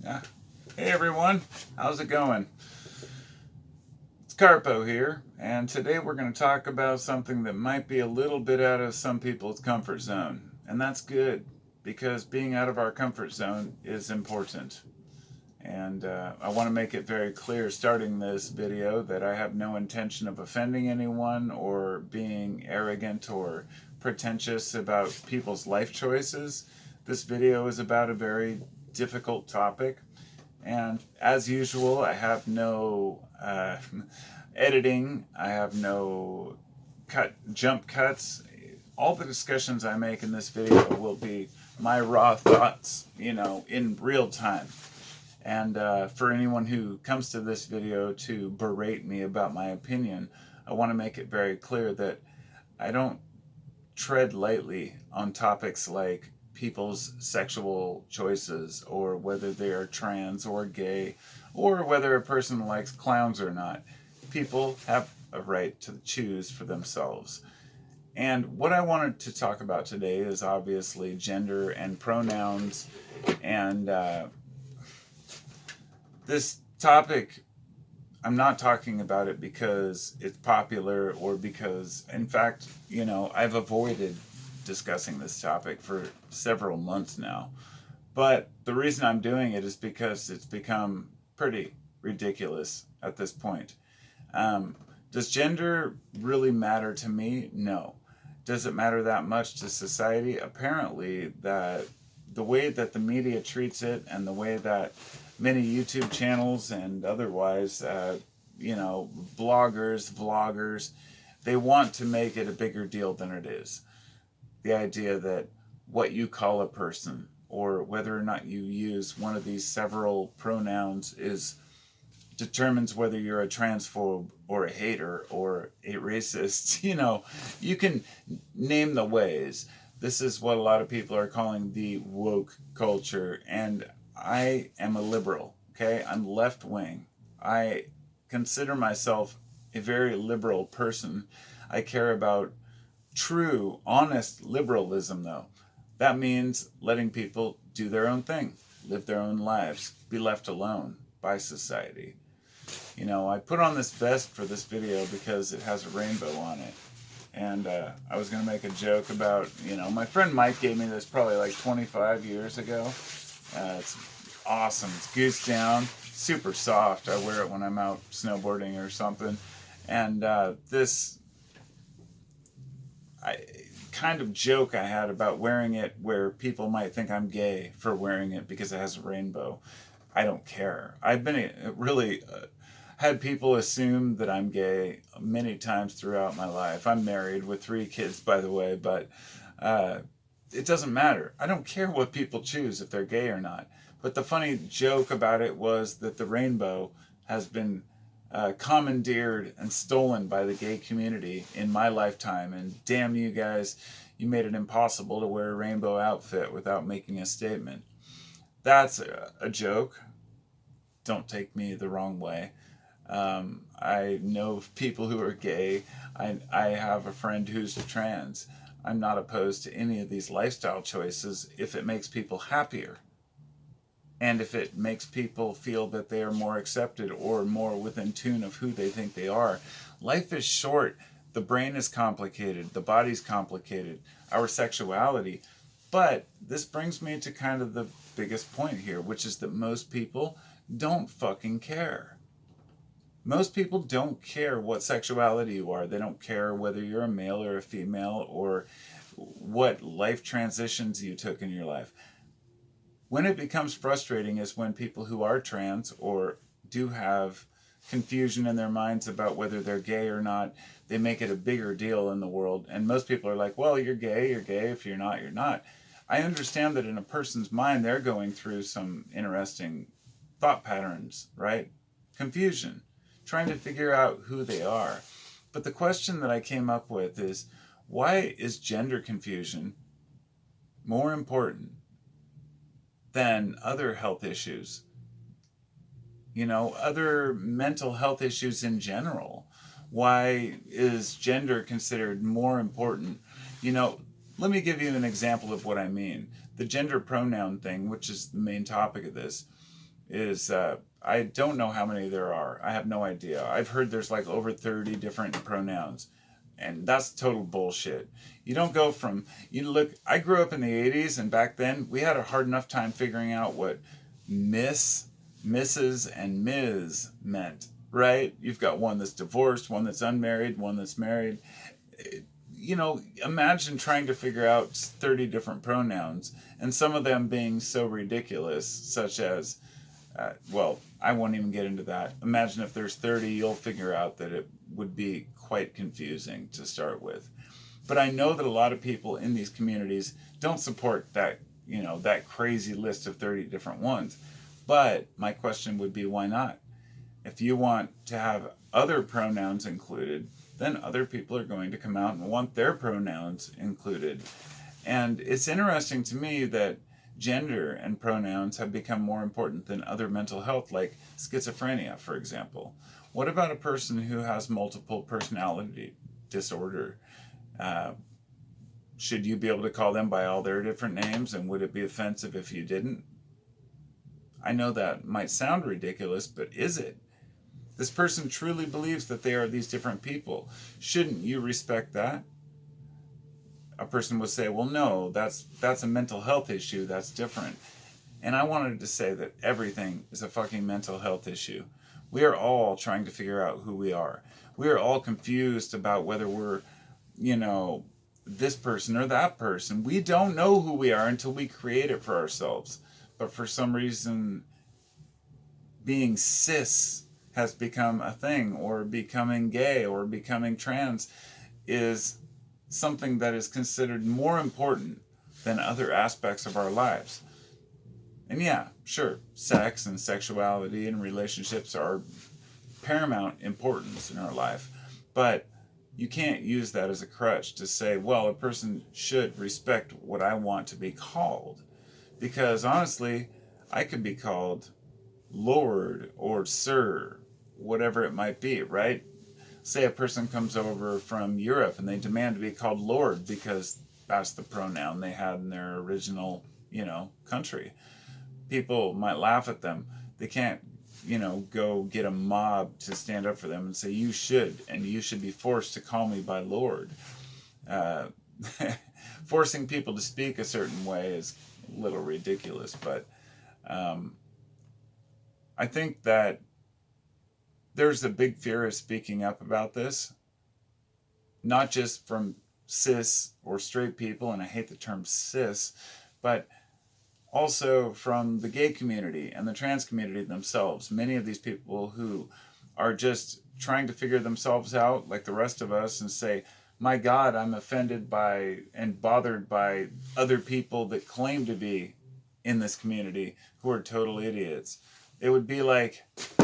Yeah. Hey everyone, how's it going? It's Carpo here, and today we're going to talk about something that might be a little bit out of some people's comfort zone. And that's good, because being out of our comfort zone is important. And I want to make it very clear starting this video that I have no intention of offending anyone or being arrogant or pretentious about people's life choices. This video is about a very difficult topic. And as usual, I have no editing, I have no jump cuts. All the discussions I make in this video will be my raw thoughts, in real time. And for anyone who comes to this video to berate me about my opinion, I want to make it very clear that I don't tread lightly on topics like people's sexual choices, or whether they are trans or gay, or whether a person likes clowns or not. People have a right to choose for themselves. And what I wanted to talk about today is obviously gender and pronouns. And this topic, I'm not talking about it because it's popular or because, in fact, I've avoided discussing this topic for several months now. But the reason I'm doing it is because it's become pretty ridiculous at this point. Does gender really matter to me? No. Does it matter that much to society? Apparently, that the way that the media treats it and the way that many YouTube channels and otherwise, bloggers, vloggers, they want to make it a bigger deal than it is. The idea that what you call a person, or whether or not you use one of these several pronouns, determines whether you're a transphobe or a hater or a racist. You can name the ways. This is what a lot of people are calling the woke culture, and I am a liberal, okay? I'm left wing. I consider myself a very liberal person. I care about true, honest liberalism, though. That means letting people do their own thing, live their own lives, be left alone by society. I put on this vest for this video because it has a rainbow on it. And I was going to make a joke about, my friend Mike gave me this probably like 25 years ago. It's awesome. It's goose down, super soft. I wear it when I'm out snowboarding or something. And this kind of joke I had about wearing it, where people might think I'm gay for wearing it because it has a rainbow. I don't care. I've been really had people assume that I'm gay many times throughout my life. I'm married with 3 kids, by the way, but it doesn't matter. I don't care what people choose, if they're gay or not. But the funny joke about it was that the rainbow has been commandeered and stolen by the gay community in my lifetime, and damn you guys, you made it impossible to wear a rainbow outfit without making a statement. That's a joke. Don't take me the wrong way. I know people who are gay. I have a friend who's trans. I'm not opposed to any of these lifestyle choices if it makes people happier. And if it makes people feel that they are more accepted or more within tune of who they think they are. Life is short. The brain is complicated. The body's complicated. Our sexuality. But this brings me to kind of the biggest point here, which is that most people don't fucking care. Most people don't care what sexuality you are. They don't care whether you're a male or a female, or what life transitions you took in your life. When it becomes frustrating is when people who are trans or do have confusion in their minds about whether they're gay or not, they make it a bigger deal in the world. And most people are like, well, you're gay. If you're not, you're not. I understand that in a person's mind, they're going through some interesting thought patterns, right? Confusion, trying to figure out who they are. But the question that I came up with is, why is gender confusion more important than other health issues? Other mental health issues in general. Why is gender considered more important? Let me give you an example of what I mean. The gender pronoun thing, which is the main topic of this. is I don't know how many there are. I have no idea. I've heard there's like over 30 different pronouns. And that's total bullshit. You don't go from, you look, I grew up in the 80s, and back then we had a hard enough time figuring out what Miss, Mrs., and Ms. meant, right? You've got one that's divorced, one that's unmarried, one that's married. You know, imagine trying to figure out 30 different pronouns, and some of them being so ridiculous, such as, well, I won't even get into that. Imagine if there's 30, you'll figure out that it would be quite confusing to start with. But I know that a lot of people in these communities don't support that, you know, that crazy list of 30 different ones. But my question would be, why not? If you want to have other pronouns included, then other people are going to come out and want their pronouns included. And it's interesting to me that gender and pronouns have become more important than other mental health, like schizophrenia, for example. What about a person who has multiple personality disorder? Uh, should you be able to call them by all their different names, and would it be offensive if you didn't? I know that might sound ridiculous, but is it? This person truly believes that they are these different people. Shouldn't you respect that? A person would say, well, no, that's a mental health issue, that's different. And I wanted to say that everything is a fucking mental health issue. We are all trying to figure out who we are. We are all confused about whether we're, you know, this person or that person. We don't know who we are until we create it for ourselves. But for some reason, being cis has become a thing, or becoming gay or becoming trans is something that is considered more important than other aspects of our lives. And yeah, sure, sex and sexuality and relationships are paramount importance in our life, but you can't use that as a crutch to say, well, a person should respect what I want to be called. Because honestly, I could be called Lord or Sir, whatever it might be, right? Say a person comes over from Europe and they demand to be called Lord because that's the pronoun they had in their original, you know, country. People might laugh at them. They can't, you know, go get a mob to stand up for them and say, you should, and you should be forced to call me by Lord. Uh, Forcing people to speak a certain way is a little ridiculous, but I think that there's a big fear of speaking up about this, not just from cis or straight people, and I hate the term cis, but also from the gay community and the trans community themselves. Many of these people who are just trying to figure themselves out like the rest of us and say, my God, I'm offended by and bothered by other people that claim to be in this community who are total idiots. It would be like,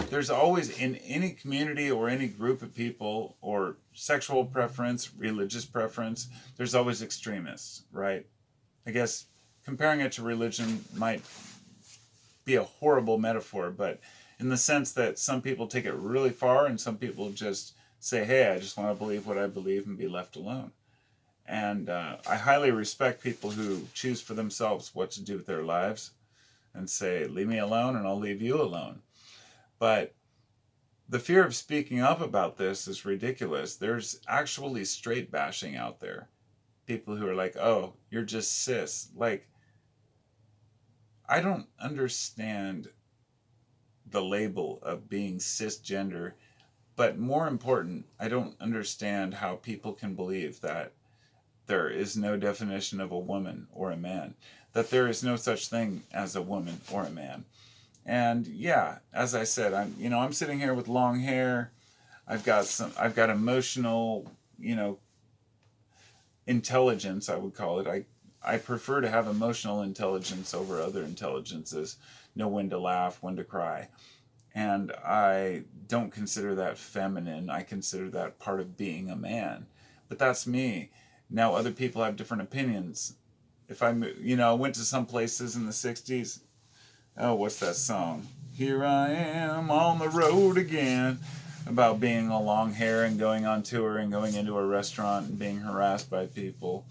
there's always, in any community or any group of people, or sexual preference, religious preference, there's always extremists, right? I guess comparing it to religion might be a horrible metaphor, but in the sense that some people take it really far and some people just say, hey, I just want to believe what I believe and be left alone. And I highly respect people who choose for themselves what to do with their lives and say, leave me alone and I'll leave you alone. But the fear of speaking up about this is ridiculous. There's actually straight bashing out there. People who are like, oh, you're just cis. Like, I don't understand the label of being cisgender, but more important, I don't understand how people can believe that there is no definition of a woman or a man, that there is no such thing as a woman or a man. And yeah, as I said, I'm sitting here with long hair. I've got emotional, intelligence, I would call it. I prefer to have emotional intelligence over other intelligences. Know when to laugh, when to cry. And I don't consider that feminine. I consider that part of being a man. But that's me. Now other people have different opinions. If I went to some places in the 60s, oh, what's that song? Here I am on the road again, about being a long hair and going on tour and going into a restaurant and being harassed by people.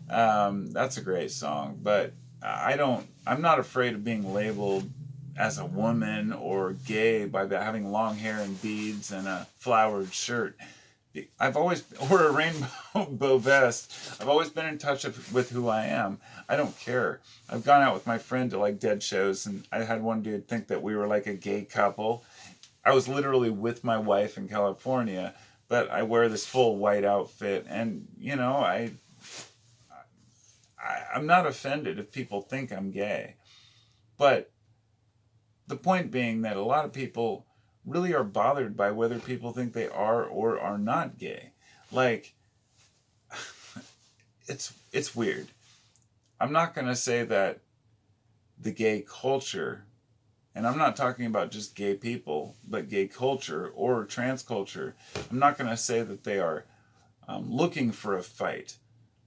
That's a great song, but I'm not afraid of being labeled as a woman or gay by having long hair and beads and a flowered shirt. I've always, or a rainbow vest. I've always been in touch with who I am. I don't care. I've gone out with my friend to like dead shows, and I had one dude think that we were like a gay couple. I was literally with my wife in California, but I wear this full white outfit, and you know, I'm not offended if people think I'm gay. But the point being that a lot of people really are bothered by whether people think they are or are not gay. Like, it's weird. I'm not going to say that the gay culture, and I'm not talking about just gay people, but gay culture or trans culture, I'm not going to say that they are looking for a fight.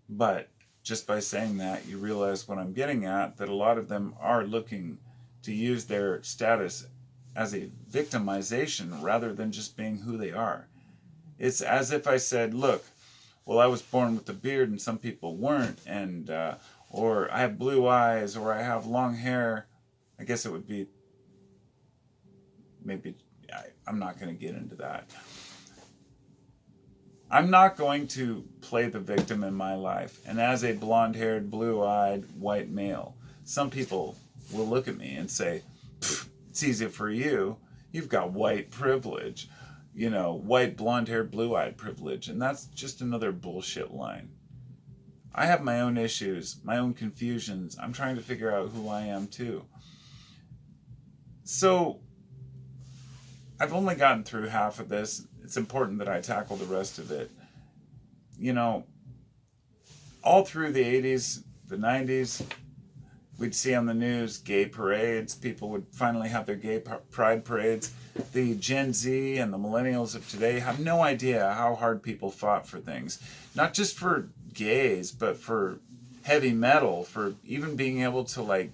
But just by saying that, you realize what I'm getting at, that a lot of them are looking to use their status as a victimization rather than just being who they are. It's as if I said, look, well, I was born with a beard and some people weren't, and or I have blue eyes, or I have long hair. I guess it would be, maybe, I'm not going to get into that. I'm not going to play the victim in my life. And as a blonde-haired, blue-eyed, white male, some people will look at me and say, it's easy for you. You've got white privilege. You know, white, blonde-haired, blue-eyed privilege. And that's just another bullshit line. I have my own issues, my own confusions. I'm trying to figure out who I am too. So, I've only gotten through half of this. It's important that I tackle the rest of it. You know, all through the 80s, the 90s, we'd see on the news gay parades. People would finally have their gay pride parades. The Gen Z and the millennials of today have no idea how hard people fought for things. Not just for gays, but for heavy metal, for even being able to like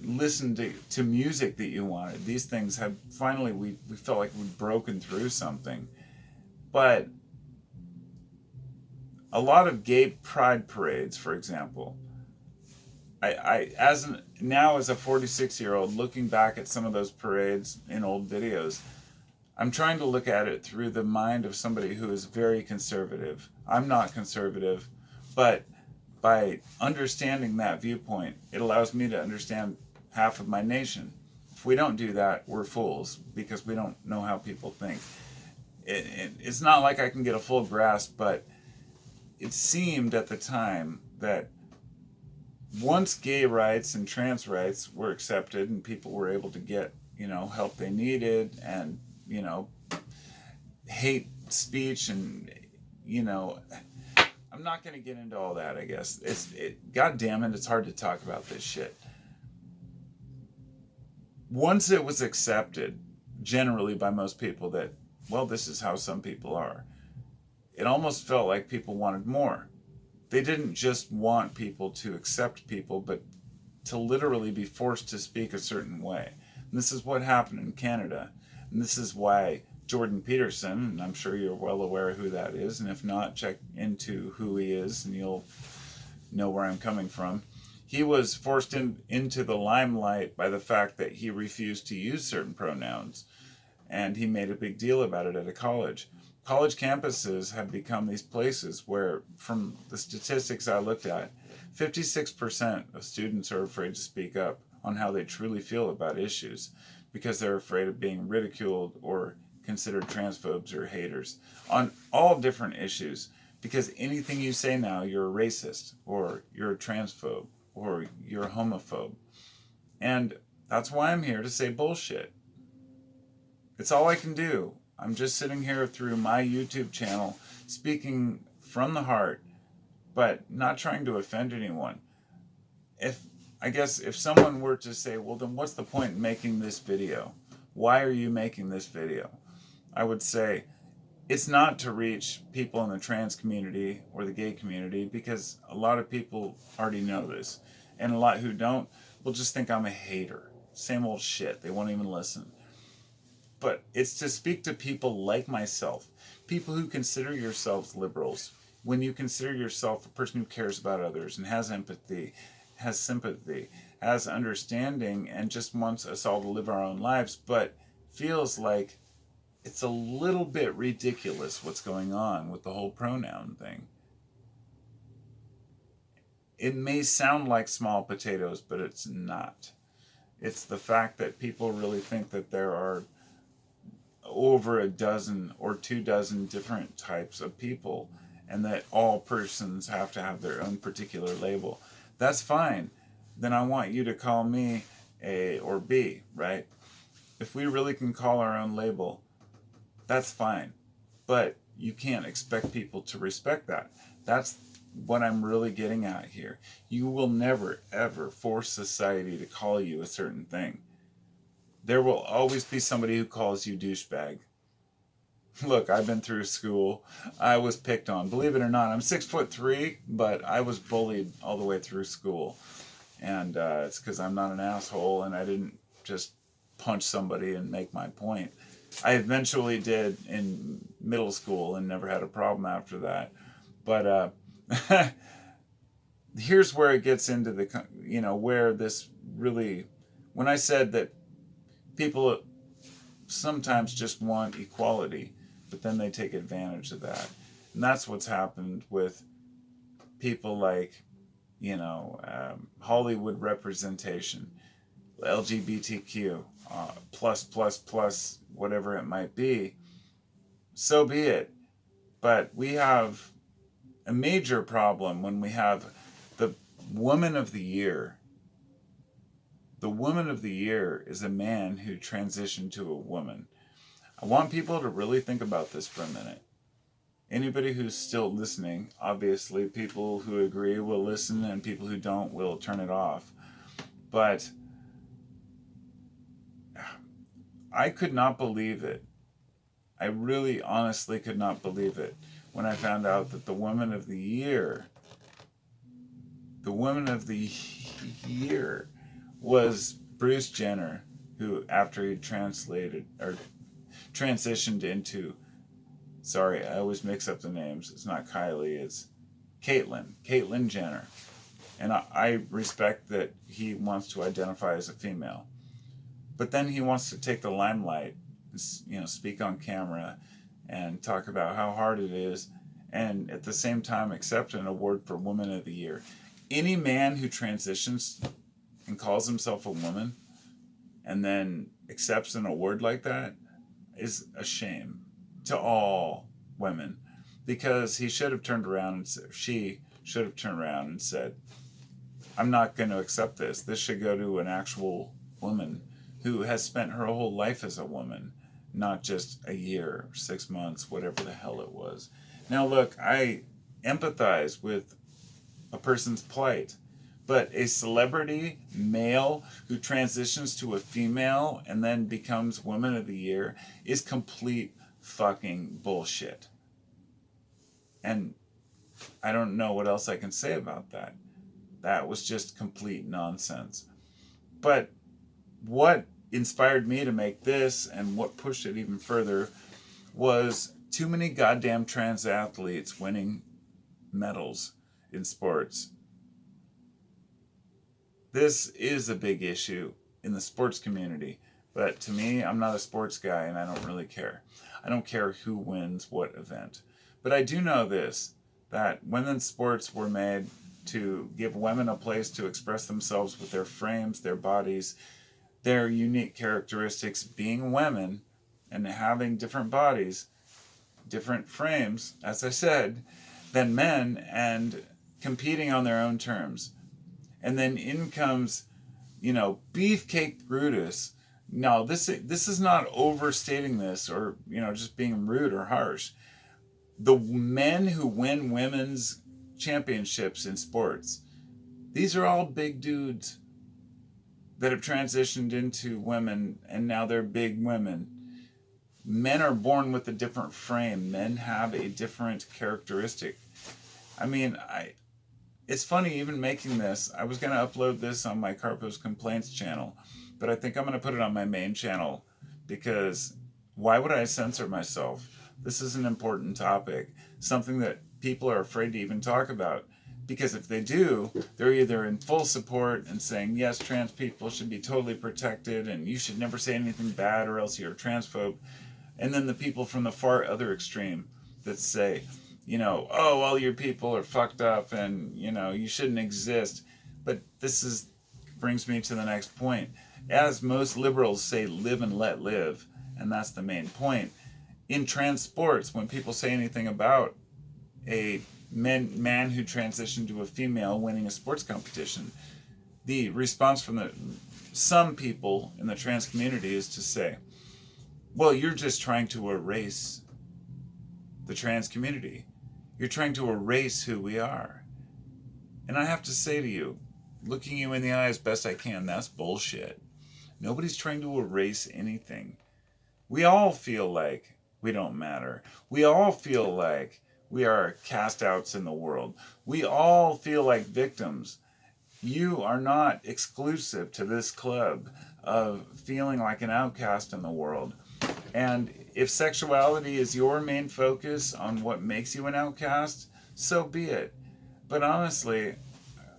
listen to music that you wanted. These things have finally, we felt like we'd broken through something. But a lot of gay pride parades, for example, as a 46-year-old looking back at some of those parades in old videos, I'm trying to look at it through the mind of somebody who is very conservative. I'm not conservative, but by understanding that viewpoint, it allows me to understand half of my nation. If we don't do that, we're fools, because we don't know how people think. It's not like I can get a full grasp, but it seemed at the time that once gay rights and trans rights were accepted and people were able to get, help they needed, and, hate speech and, I'm not going to get into all that, I guess. God damn it, it's hard to talk about this shit. Once it was accepted, generally by most people, that, well, this is how some people are, it almost felt like people wanted more. They didn't just want people to accept people, but to literally be forced to speak a certain way. And this is what happened in Canada. And this is why Jordan Peterson, and I'm sure you're well aware of who that is, and if not, check into who he is and you'll know where I'm coming from. He was forced into the limelight by the fact that he refused to use certain pronouns, and he made a big deal about it at a college. College campuses have become these places where, from the statistics I looked at, 56% of students are afraid to speak up on how they truly feel about issues because they're afraid of being ridiculed or considered transphobes or haters on all different issues, because anything you say now, you're a racist or you're a transphobe or you're a homophobe. And that's why I'm here to say bullshit. It's all I can do. I'm just sitting here through my YouTube channel speaking from the heart, but not trying to offend anyone. If someone were to say, well, then what's the point in making this video? Why are you making this video? I would say it's not to reach people in the trans community or the gay community, because a lot of people already know this. And a lot who don't will just think I'm a hater. Same old shit. They won't even listen. But it's to speak to people like myself, people who consider yourselves liberals. When you consider yourself a person who cares about others and has empathy, has sympathy, has understanding and just wants us all to live our own lives, but feels like it's a little bit ridiculous what's going on with the whole pronoun thing. It may sound like small potatoes, but it's not. It's the fact that people really think that there are over a dozen or 2 dozen different types of people, and that all persons have to have their own particular label. That's fine. Then I want you to call me A or B, right? If we really can call our own label, that's fine. But you can't expect people to respect that. That's what I'm really getting at here. You will never, ever force society to call you a certain thing. There will always be somebody who calls you douchebag. Look, I've been through school. I was picked on. Believe it or not, I'm 6'3", but I was bullied all the way through school. And it's because I'm not an asshole and I didn't just punch somebody and make my point. I eventually did in middle school and never had a problem after that. But here's where it gets into the, where this really, when I said that people sometimes just want equality, but then they take advantage of that. And that's what's happened with people like, Hollywood representation, LGBTQ, plus, whatever it might be. So be it. But we have a major problem when we have the Woman of the Year. The Woman of the Year is a man who transitioned to a woman. I want people to really think about this for a minute. Anybody who's still listening, obviously people who agree will listen and people who don't will turn it off. But I could not believe it. I really honestly could not believe it when I found out that the Woman of the Year was Bruce Jenner, who after he transitioned into, sorry, I always mix up the names. It's not Kylie, it's Caitlyn Jenner. And I respect that he wants to identify as a female. But then he wants to take the limelight, speak on camera and talk about how hard it is, and at the same time accept an award for Woman of the Year. Any man who transitions and calls himself a woman and then accepts an award like that is a shame to all women, because she should have turned around and said, I'm not going to accept this. This should go to an actual woman who has spent her whole life as a woman, not just a year, 6 months, whatever the hell it was. Now look, I empathize with a person's plight, but a celebrity male who transitions to a female and then becomes Woman of the Year is complete fucking bullshit. And I don't know what else I can say about that. That was just complete nonsense. But what inspired me to make this and what pushed it even further was too many goddamn trans athletes winning medals in sports. This is a big issue in the sports community, but to me, I'm not a sports guy and I don't really care. I don't care who wins what event. But I do know this, that women's sports were made to give women a place to express themselves with their frames, their bodies, their unique characteristics, being women and having different bodies, different frames, as I said, than men, and competing on their own terms. And then in comes, Beefcake Brutus. No, this is not overstating this or, just being rude or harsh. The men who win women's championships in sports, these are all big dudes that have transitioned into women, and now they're big women. Men are born with a different frame. Men have a different characteristic. I mean, it's funny even making this. I was going to upload this on my Carpo's Complaints channel, but I think I'm going to put it on my main channel, because why would I censor myself? This is an important topic, something that people are afraid to even talk about. Because if they do, they're either in full support and saying, yes, trans people should be totally protected and you should never say anything bad or else you're a transphobe. And then the people from the far other extreme that say, oh, all your people are fucked up and, you shouldn't exist. But brings me to the next point. As most liberals say, live and let live, and that's the main point. In trans sports, when people say anything about a man who transitioned to a female winning a sports competition, the response from some people in the trans community is to say, well, you're just trying to erase the trans community. You're trying to erase who we are. And I have to say to you, looking you in the eye as best I can, that's bullshit. Nobody's trying to erase anything. We all feel like we don't matter. We all feel like we are cast outs in the world. We all feel like victims. You are not exclusive to this club of feeling like an outcast in the world. And if sexuality is your main focus on what makes you an outcast, so be it. But honestly,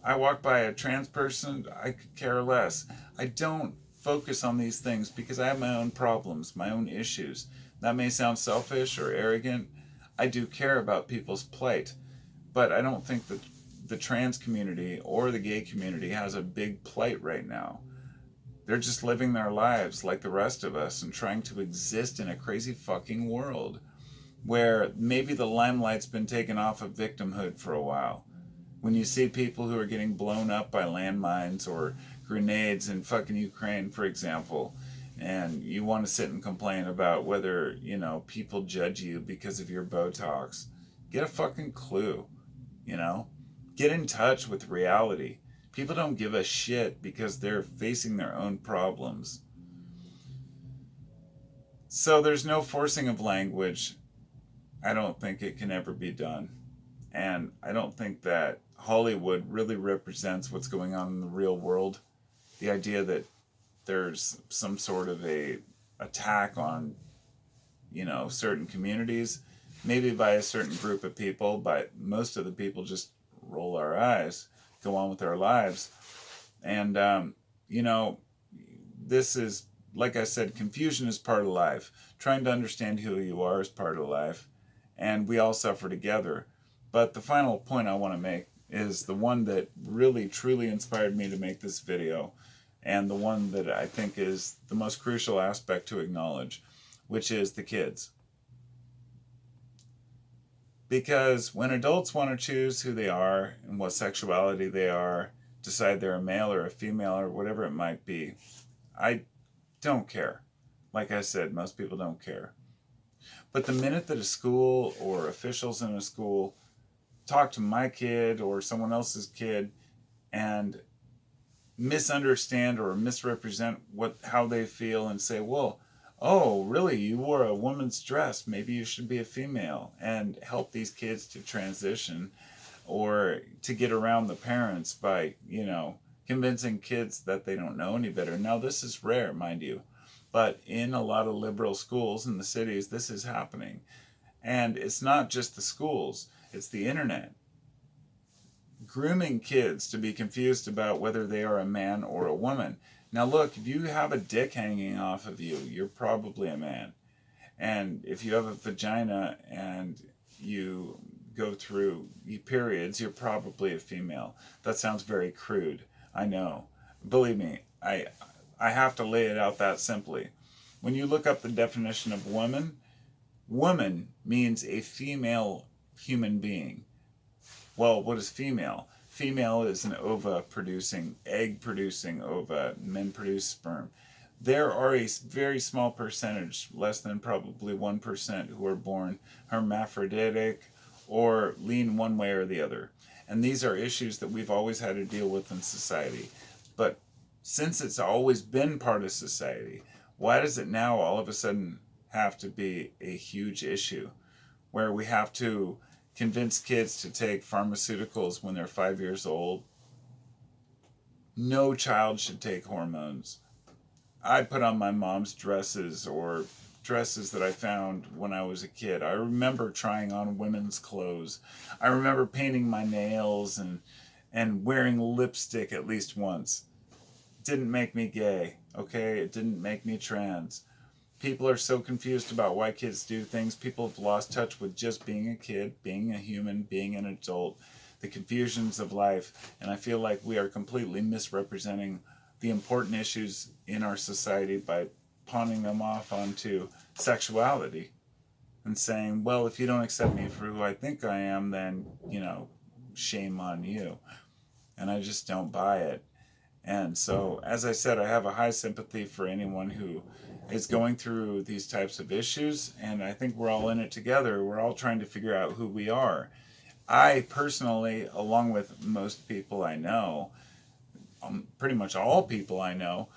I walk by a trans person, I could care less. I don't focus on these things because I have my own problems, my own issues. That may sound selfish or arrogant. I do care about people's plight, but I don't think that the trans community or the gay community has a big plight right now. They're just living their lives like the rest of us and trying to exist in a crazy fucking world where maybe the limelight's been taken off of victimhood for a while. When you see people who are getting blown up by landmines or grenades in fucking Ukraine, for example, and you want to sit and complain about whether, people judge you because of your Botox, get a fucking clue, Get in touch with reality. People don't give a shit because they're facing their own problems. So there's no forcing of language. I don't think it can ever be done. And I don't think that Hollywood really represents what's going on in the real world. The idea that there's some sort of a attack on, certain communities, maybe by a certain group of people, but most of the people just roll our eyes, go on with our lives. And, this is, like I said, confusion is part of life. Trying to understand who you are is part of life. And we all suffer together. But the final point I want to make is the one that really, truly inspired me to make this video, and the one that I think is the most crucial aspect to acknowledge, which is the kids. Because when adults want to choose who they are and what sexuality they are, decide they're a male or a female or whatever it might be, I don't care. Like I said, most people don't care. But the minute that a school or officials in a school talk to my kid or someone else's kid and misunderstand or misrepresent how they feel and say, well, oh, really, you wore a woman's dress, maybe you should be a female, and help these kids to transition or to get around the parents by, convincing kids that they don't know any better. Now, this is rare, mind you, but in a lot of liberal schools in the cities, this is happening. And it's not just the schools, it's the internet. Grooming kids to be confused about whether they are a man or a woman. Now look, if you have a dick hanging off of you, you're probably a man. And if you have a vagina and you go through periods, you're probably a female. That sounds very crude, I know. Believe me, I have to lay it out that simply. When you look up the definition of woman means a female human being. Well, what is female? Female is an ova-producing, egg-producing ova. Men produce sperm. There are a very small percentage, less than probably 1%, who are born hermaphroditic or lean one way or the other. And these are issues that we've always had to deal with in society. But since it's always been part of society, why does it now all of a sudden have to be a huge issue where we have to convince kids to take pharmaceuticals when they're 5 years old? No child should take hormones. I put on my mom's dresses or dresses that I found when I was a kid. I remember trying on women's clothes. I remember painting my nails and wearing lipstick at least once. It didn't make me gay, okay? It didn't make me trans. People are so confused about why kids do things. People have lost touch with just being a kid, being a human, being an adult, the confusions of life. And I feel like we are completely misrepresenting the important issues in our society by pawning them off onto sexuality and saying, well, if you don't accept me for who I think I am, then, shame on you. And I just don't buy it. And so, as I said, I have a high sympathy for anyone who is going through these types of issues, and I think we're all in it together. We're all trying to figure out who we are. I personally, along with most people I know, pretty much all people I know,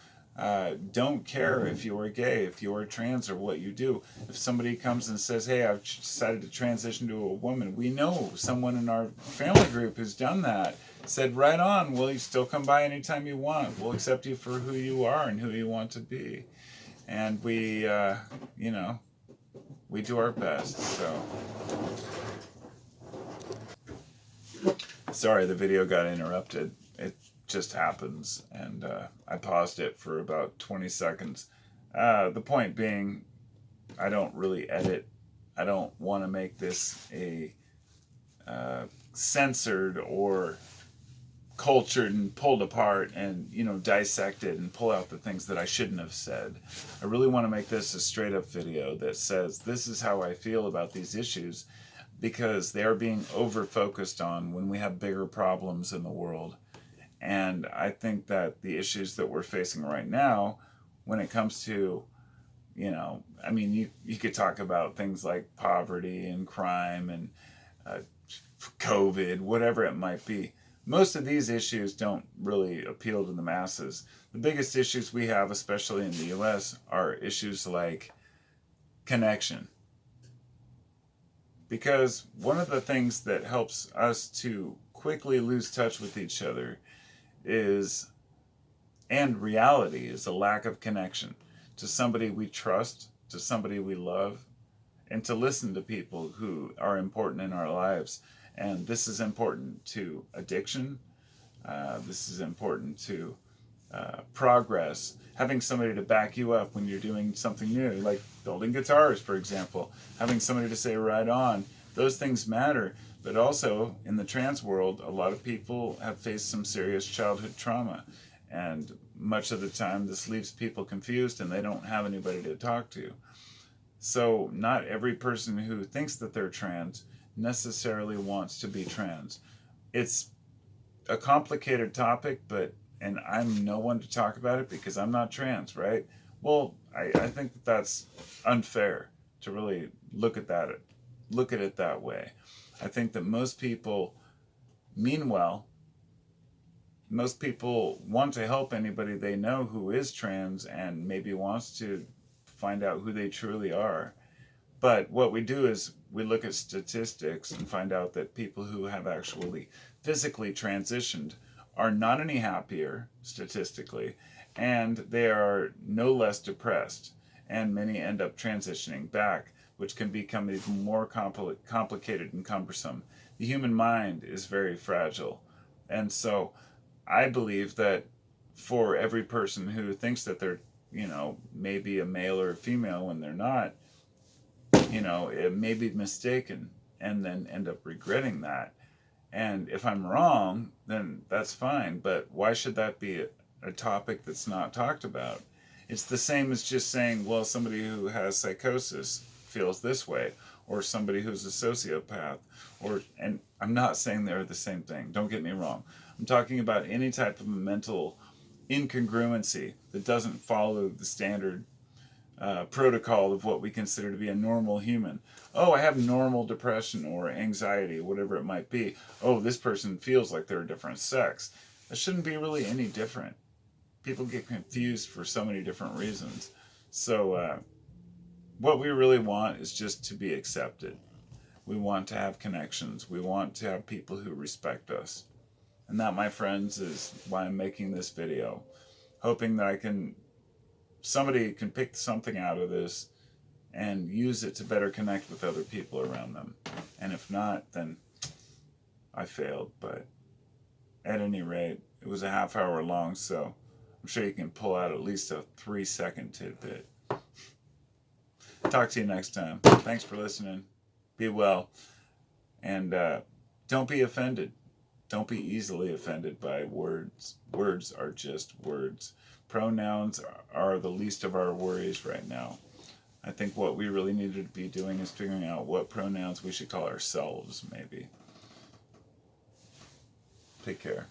don't care if you are gay, if you are trans, or what you do. If somebody comes and says, hey, I've decided to transition to a woman, we know someone in our family group who's done that. Said, right on, will you still come by anytime you want? We'll accept you for who you are and who you want to be. And we do our best. So, sorry the video got interrupted. It just happens. And I paused it for about 20 seconds. The point being, I don't really edit. I don't want to make this a censored or cultured and pulled apart and dissected and pull out the things that I shouldn't have said. I really want to make this a straight up video that says this is how I feel about these issues, because they are being over focused on when we have bigger problems in the world. And I think that the issues that we're facing right now, when it comes to you could talk about things like poverty and crime and COVID, whatever it might be. Most of these issues don't really appeal to the masses. The biggest issues we have, especially in the US, are issues like connection. Because one of the things that helps us to quickly lose touch with each other and reality, is a lack of connection to somebody we trust, to somebody we love, and to listen to people who are important in our lives. And this is important to addiction. This is important to progress. Having somebody to back you up when you're doing something new, like building guitars, for example. Having somebody to say, right on. Those things matter. But also, in the trans world, a lot of people have faced some serious childhood trauma. And much of the time, this leaves people confused and they don't have anybody to talk to. So not every person who thinks that they're trans necessarily wants to be trans. It's a complicated topic, and I'm no one to talk about it because I'm not trans, right? Well, I think that that's unfair to really look at it that way. I think that most people mean well. Most people want to help anybody they know who is trans and maybe wants to find out who they truly are. But what we do is we look at statistics and find out that people who have actually physically transitioned are not any happier statistically, and they are no less depressed, and many end up transitioning back, which can become even more complicated and cumbersome. The human mind is very fragile, and so I believe that for every person who thinks that they're maybe a male or a female when they're not, it may be mistaken and then end up regretting that. And if I'm wrong, then that's fine. But why should that be a topic that's not talked about? It's the same as just saying, well, somebody who has psychosis feels this way, or somebody who's a sociopath, and I'm not saying they're the same thing. Don't get me wrong. I'm talking about any type of mental incongruency that doesn't follow the standard protocol of what we consider to be a normal human. Oh, I have normal depression or anxiety, whatever it might be. Oh, this person feels like they're a different sex. That shouldn't be really any different. People get confused for so many different reasons. So what we really want is just to be accepted. We want to have connections. We want to have people who respect us. And that, my friends, is why I'm making this video. Hoping that somebody can pick something out of this and use it to better connect with other people around them. And if not, then I failed. But at any rate, it was a half hour long, so I'm sure you can pull out at least a 3-second tidbit. Talk to you next time. Thanks for listening. Be well. And don't be offended. Don't be easily offended by words. Words are just words. Pronouns are the least of our worries right now. I think what we really needed to be doing is figuring out what pronouns we should call ourselves, maybe. Take care.